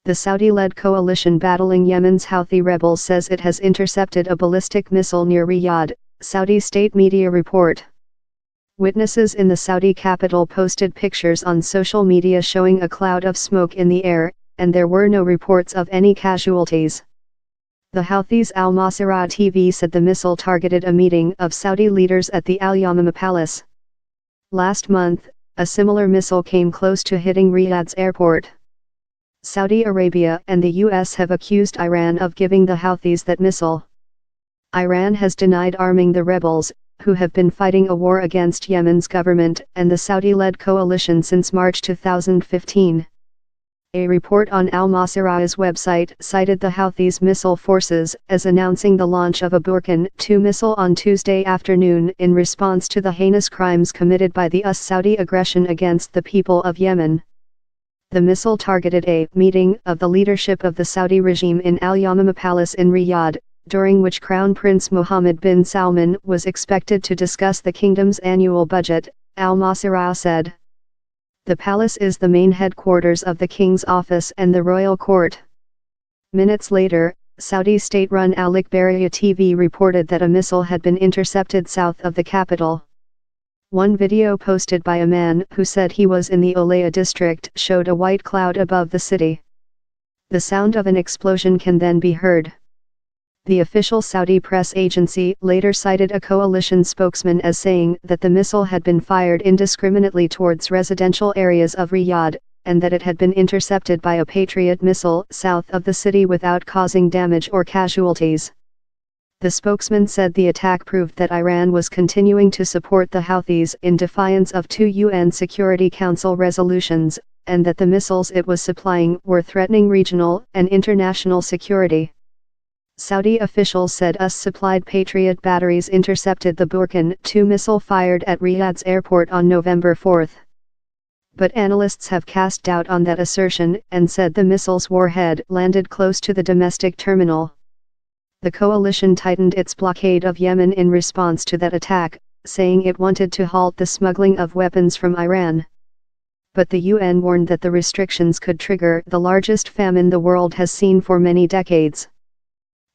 The Saudi-led coalition battling Yemen's Houthi rebels says it has intercepted a ballistic missile near Riyadh, Saudi state media report. Witnesses in the Saudi capital posted pictures on social media showing a cloud of smoke in the air, and there were no reports of any casualties. The Houthis' Al Masirah TV said the missile targeted a meeting of Saudi leaders at the Al Yamamah Palace. Last month, a similar missile came close to hitting Riyadh's airport. Saudi Arabia and the US have accused Iran of giving the Houthis that missile. Iran has denied arming the rebels, who have been fighting a war against Yemen's government and the Saudi-led coalition since March 2015. A report on Al Masirah's website cited the Houthis' missile forces as announcing the launch of a Burkan 2 missile on Tuesday afternoon in response to the heinous crimes committed by the Saudi aggression against the people of Yemen. The missile targeted a meeting of the leadership of the Saudi regime in Al Yamamah Palace in Riyadh, during which Crown Prince Mohammed bin Salman was expected to discuss the kingdom's annual budget, Al Masirah said. The palace is the main headquarters of the king's office and the royal court. Minutes later, Saudi state-run Al Ikhbariya TV reported that a missile had been intercepted south of the capital. One video posted by a man who said he was in the Olaya district showed a white cloud above the city. The sound of an explosion can then be heard. The official Saudi press agency later cited a coalition spokesman as saying that the missile had been fired indiscriminately towards residential areas of Riyadh, and that it had been intercepted by a Patriot missile south of the city without causing damage or casualties. The spokesman said the attack proved that Iran was continuing to support the Houthis in defiance of 2 UN Security Council resolutions, and that the missiles it was supplying were threatening regional and international security. Saudi officials said US-supplied Patriot batteries intercepted the Burkan 2 missile fired at Riyadh's airport on November 4. But analysts have cast doubt on that assertion and said the missile's warhead landed close to the domestic terminal. The coalition tightened its blockade of Yemen in response to that attack, saying it wanted to halt the smuggling of weapons from Iran. But the UN warned that the restrictions could trigger the largest famine the world has seen for many decades.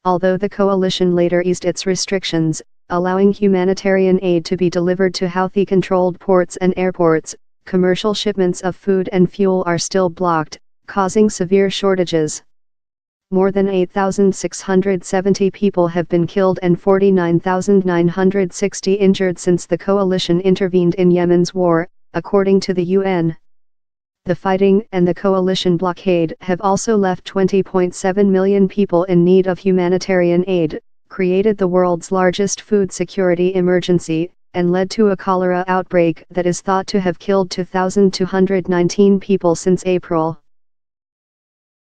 Although the coalition later eased its restrictions, allowing humanitarian aid to be delivered to Houthi-controlled ports and airports, commercial shipments of food and fuel are still blocked, causing severe shortages. More than 8,670 people have been killed and 49,960 injured since the coalition intervened in Yemen's war, according to the UN. The fighting and the coalition blockade have also left 20.7 million people in need of humanitarian aid, created the world's largest food security emergency, and led to a cholera outbreak that is thought to have killed 2,219 people since April.